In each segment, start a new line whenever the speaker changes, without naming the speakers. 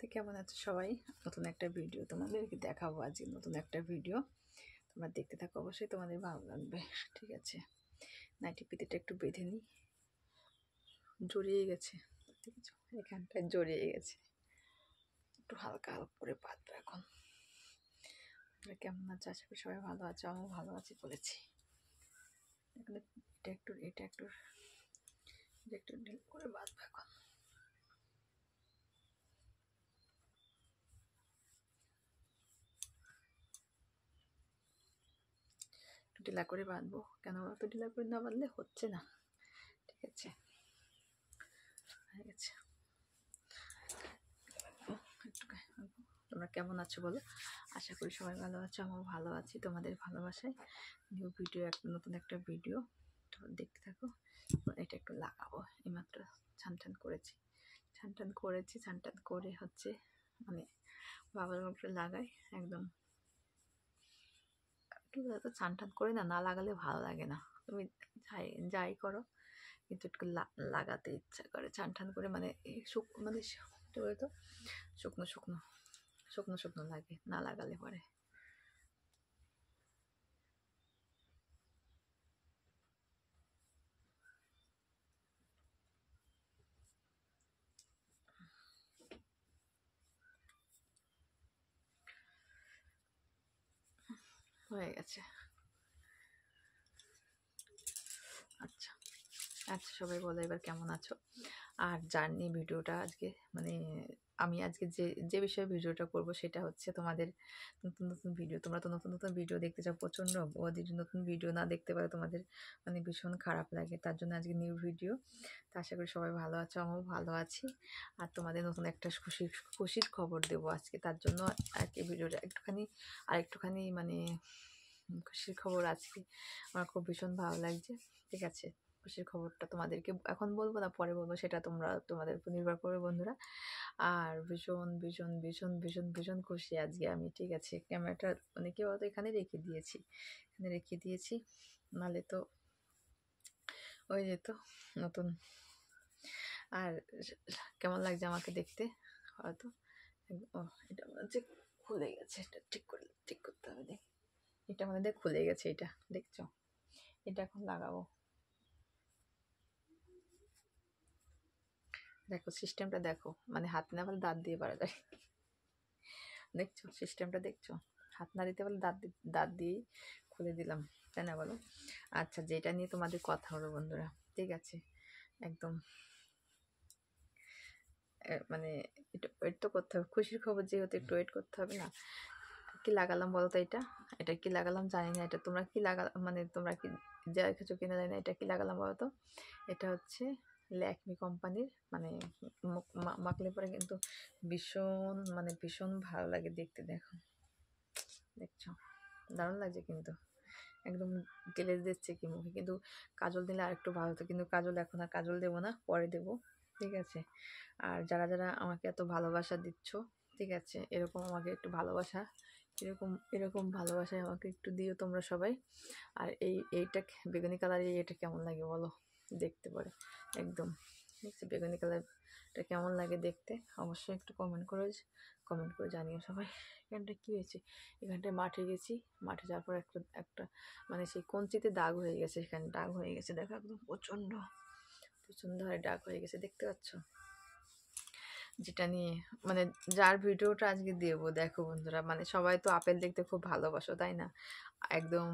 তো কেমন আছো সবাই? নতুন একটা ভিডিও তোমাদেরকে দেখাবো। আজকে নতুন একটা ভিডিও, তোমরা দেখতে থাকো, অবশ্যই তোমাদের ভালো লাগবে। ঠিক আছে, নাইটি পিতিটা একটু বেঁধে নিই, জড়িয়ে গেছে, ঠিক আছে, এখানটায় জড়িয়ে গেছে, একটু হালকা হালকা করে বাঁধবো এখন। তোমরা কেমন আছো? আশা করি সবাই ভালো আছো, আমিও ভালো আছি বলেছি। এখানে এটা একটু ঢিল করে বাঁধবো এখন। ঢিলা করে বাঁধবো, কেন অত ঢিলা করে না বাঁধলে হচ্ছে না। ঠিক আছে, হয়ে গেছে। তোমরা কেমন আছো বলো? আশা করি সবাই ভালো আছো, আমিও ভালো আছি তোমাদের ভালোবাসায়। নিউ ভিডিও, নতুন একটা ভিডিও, তো দেখতে থাকো। এটা একটু লাগাবো, এইমাত্র ছান টান করে হচ্ছে মানে বাবার মুখে লাগাই একদম। কি বলতো, ছান টান করে না লাগালে ভালো লাগে না। তুমি যাই যাই করো, কিন্তু একটু লাগাতে ইচ্ছা করে। ছান টান করে মানে মানে কি বলতো, শুকনো শুকনো শুকনো শুকনো লাগে, না লাগালে পরে। হয়ে গেছে। আচ্ছা আচ্ছা, সবাই বলো এবার কেমন আছো। আর জার্নি ভিডিওটা আজকে মানে আমি আজকে যে যে বিষয়ে ভিডিওটা করব সেটা হচ্ছে তোমাদের নতুন নতুন ভিডিও। তোমরা তো নতুন নতুন ভিডিও দেখতে চাও প্রচণ্ড, ওদের নতুন ভিডিও না দেখতে পারে তোমাদের মানে ভীষণ খারাপ লাগে। তার জন্য আজকে নিউ ভিডিও। তো আশা করি সবাই ভালো আছো, আমিও ভালো আছি। আর তোমাদের নতুন একটা খুশির খবর দেবো আজকে, তার জন্য আর কি ভিডিওটা একটুখানি মানে খুশির খবর আজকে আমার খুব ভীষণ ভালো লাগছে। ঠিক আছে, খুশির খবরটা তোমাদেরকে এখন বলবো না পরে বলবো, সেটা তোমাদের উপর নির্ভর করবে বন্ধুরা। আর ভীষণ ভীষণ ভীষণ ভীষণ ভীষণ খুশি আজকে আমি। ঠিক আছে, ক্যামেরাটা মানে কি বলতো, এখানে রেখে দিয়েছি, নাহলে তো ওই যেত নতুন। আর কেমন লাগছে আমাকে দেখতে হয়তো। ও, এটা মনে হচ্ছে খুলে গেছে, এটা ঠিক করতে হবে। দেখ, এটা আমাদের খুলে গেছে, এটা দেখছো, এটা এখন লাগাবো। দেখো সিস্টেমটা দেখো, মানে হাত না পারলে দাঁত দিয়ে পারা যায়। দেখছো সিস্টেমটা, দেখছো, হাত না দিতে পারলে দাঁত দিয়েই খুলে দিলাম, তাই না বলো? আচ্ছা, যেটা নিয়ে তোমাদের কথা হলো বন্ধুরা, ঠিক আছে, একদম মানে একটু ওয়েট তো করতে হবে, খুশির খবর যেহেতু একটু ওয়েট করতে হবে না। কি লাগালাম বলো তো? এটা কি লাগালাম জানি না। এটা তোমরা কি মানে তোমরা কি যা রেখেছো কিনা জানি না। এটা কি লাগালাম বলো তো? এটা হচ্ছে ল্যাকমি কোম্পানির, মানে মাখলে পরে কিন্তু ভীষণ ভালো লাগে দেখতে। দেখছো, দারুণ লাগছে কিন্তু, একদম গ্লেজ দিচ্ছে কি মুখে। কিন্তু কাজল দিলে আর একটু ভালো হতো, কিন্তু কাজল এখন আর কাজল দেবো না, পরে দেবো। ঠিক আছে, আর যারা যারা আমাকে এত ভালোবাসা দিচ্ছ, ঠিক আছে, এরকম আমাকে একটু ভালোবাসা, এরকম ভালোবাসায় আমাকে একটু দিও তোমরা সবাই। আর এইটা বেগুনি কালার, এটা কেমন লাগে বলো দেখতে পরে? একদম দেখছি বেগুনি কালারটা কেমন লাগে দেখতে, অবশ্যই একটু কমেন্ট করে জানিও সবাই। এখানটা কী হয়েছে, এখানটায় মাঠে গেছি, মাঠে যাওয়ার পর একটা মানে সেই কঞ্চিতে দাগ হয়ে গেছে, এখানে দাগ হয়ে গেছে, দেখো একদম প্রচণ্ড হারে দাগ হয়ে গেছে, দেখতে পাচ্ছ? যেটা নিয়ে মানে যার ভিডিওটা আজকে দেবো, দেখো বন্ধুরা, মানে সবাই তো আপেল দেখতে খুব ভালোবাসো, তাই না? একদম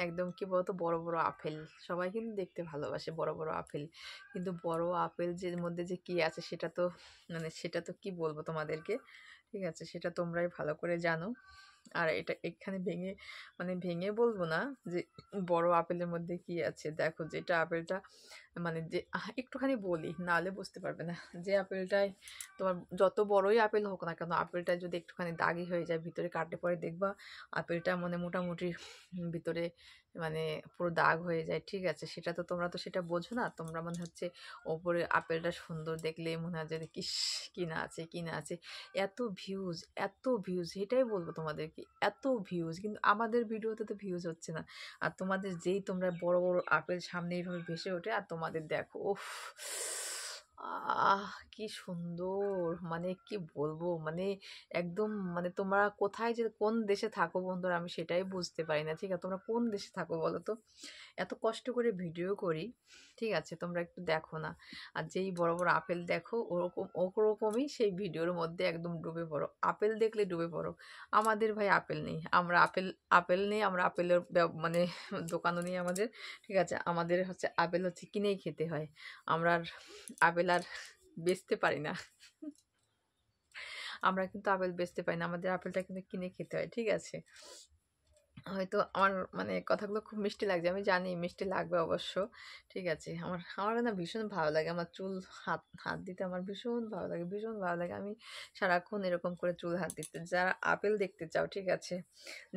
একদম কি বলতো, বড় বড় আপেল সবাই কিন্তু দেখতে ভালোবাসে, বড় বড় আপেল। কিন্তু বড় আপেল যে মধ্যে যে কি আছে সেটা তো কি বলবো তোমাদেরকে। ঠিক আছে, সেটা তোমরাই ভালো করে জানো। আর এটা এখানে ভেঙে বলবো না যে বড় আপেলের মধ্যে কি আছে। দেখো, যেটা আপেলটা মানে যে একটুখানি বলি, নাহলে বুঝতে পারবে না। যে আপেলটায় তোমার যত বড়ই আপেল হোক না কেন, আপেলটা যদি একটুখানি দাগি হয়ে যায় ভিতরে, কাটলে পরে দেখবা আপেলটা মানে মোটামুটি ভিতরে মানে পুরো দাগ হয়ে যায়। ঠিক আছে, তোমরা তো সেটা বোঝো না। তোমরা মনে হচ্ছে ওপরে আপেলটা সুন্দর দেখলে মনে হয় যে কি না আছে। এত ভিউজ এটাই বলবো তোমাদেরকে, এত ভিউজ, কিন্তু আমাদের ভিডিওতে তো ভিউজ হচ্ছে না। আর তোমাদের তোমরা বড় বড় আপেল সামনে এইভাবে ভেসে ওঠে, আর তোমাদের দেখো, ওফ, কি সুন্দর! মানে কি বলবো? মানে একদম মানে তোমরা কোথায় যে কোন দেশে থাকো বন্ধুরা আমি সেটাই বুঝতে পারি না। ঠিক আছে? তোমরা কোন দেশে থাকো বলো তো? এত কষ্ট করে ভিডিও করি। ঠিক আছে? তোমরা একটু দেখো না। আর যেই বড়, বড় আপেল দেখো ওরকমই সেই ভিডিওর মধ্যে একদম ডুবে পড়ো। আপেল দেখলে ডুবে পড়ো। আমাদের ভাই আপেল নেই। আমরা আপেল নেই। আমরা আপেলের মানে দোকানও নেই আমাদের। ঠিক আছে? আমাদের হচ্ছে আপেল হচ্ছে কিনেই খেতে হয়। আমরা আর আপেল আর বেচতে পারি না। আমরা কিন্তু আপেল বেচতে পারি না। আমাদের আপেলটা কিন্তু কিনে খেতে হয়। ঠিক আছে? হয়তো আমার মানে কথাগুলো খুব মিষ্টি লাগছে। আমি জানি মিষ্টি লাগবে অবশ্য। ঠিক আছে? আমার না ভীষণ ভালো লাগে। আমার চুল হাত হাত দিতে আমার ভীষণ ভালো লাগে, ভীষণ ভালো লাগে। আমি সারাক্ষণ এরকম করে চুল হাত দিতে। যারা আপেল দেখতে চাও, ঠিক আছে?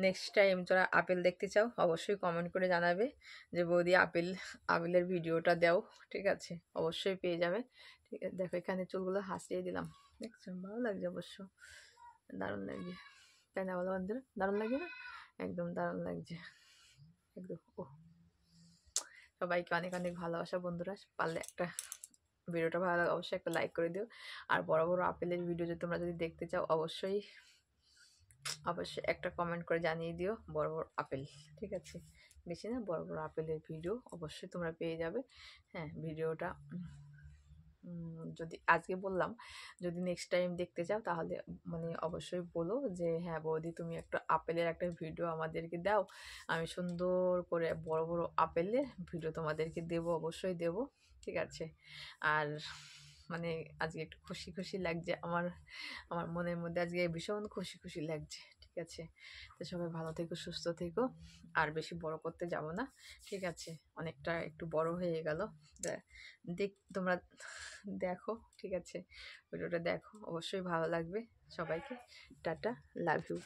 নেক্সট টাইম যারা আপেল দেখতে চাও অবশ্যই কমেন্ট করে জানাবে যে বৌদি আপেলের ভিডিওটা দাও। ঠিক আছে? অবশ্যই পেয়ে যাবে। ঠিক আছে? দেখো এখানে চুলগুলো হাসিয়ে দিলাম। দেখছো? ভালো লাগছে অবশ্য। দারুণ লাগছে। তাই না বলো বন্ধুরা? দারুণ লাগছে না? একদম দারুণ লাগছে। একদম ওহ! সবাইকে অনেক, অনেক ভালোবাসা বন্ধুরা। পারলে একটা ভিডিওটা ভালো লাগে অবশ্যই একটা লাইক করে দিও। আর বড়, বড় আপেলের ভিডিও যদি তোমরা দেখতে চাও অবশ্যই একটা কমেন্ট করে জানিয়ে দিও বড়, বড় আপেল। ঠিক আছে? বেশি না বড়, বড় আপেলের ভিডিও অবশ্যই তোমরা পেয়ে যাবে। হ্যাঁ, ভিডিওটা যদি আজকে বললাম, যদি নেক্সট টাইম দেখতে চাও তাহলে মানে অবশ্যই বলো যে হ্যাঁ বৌদি তুমি একটা আপেলের একটা ভিডিও আমাদেরকে দাও। আমি সুন্দর করে বড় বড় আপেলের ভিডিও তোমাদেরকে দেবো, অবশ্যই দেবো। ঠিক আছে? আর মানে আজকে একটু খুশি খুশি লাগছে আমার, আমার মনের মধ্যে আজকে ভীষণ খুশি খুশি লাগছে। ঠিক আছে? তো সবাই ভালো থেকো, সুস্থ থেকো। আর বেশি বড় করতে যাব না। ঠিক আছে? অনেকটা একটু বড় হয়ে গেল। তোমরা দেখো। ঠিক আছে? ভিডিওটা দেখো অবশ্যই ভালো লাগবে। সবাইকে টাটা, লাভ ইউ।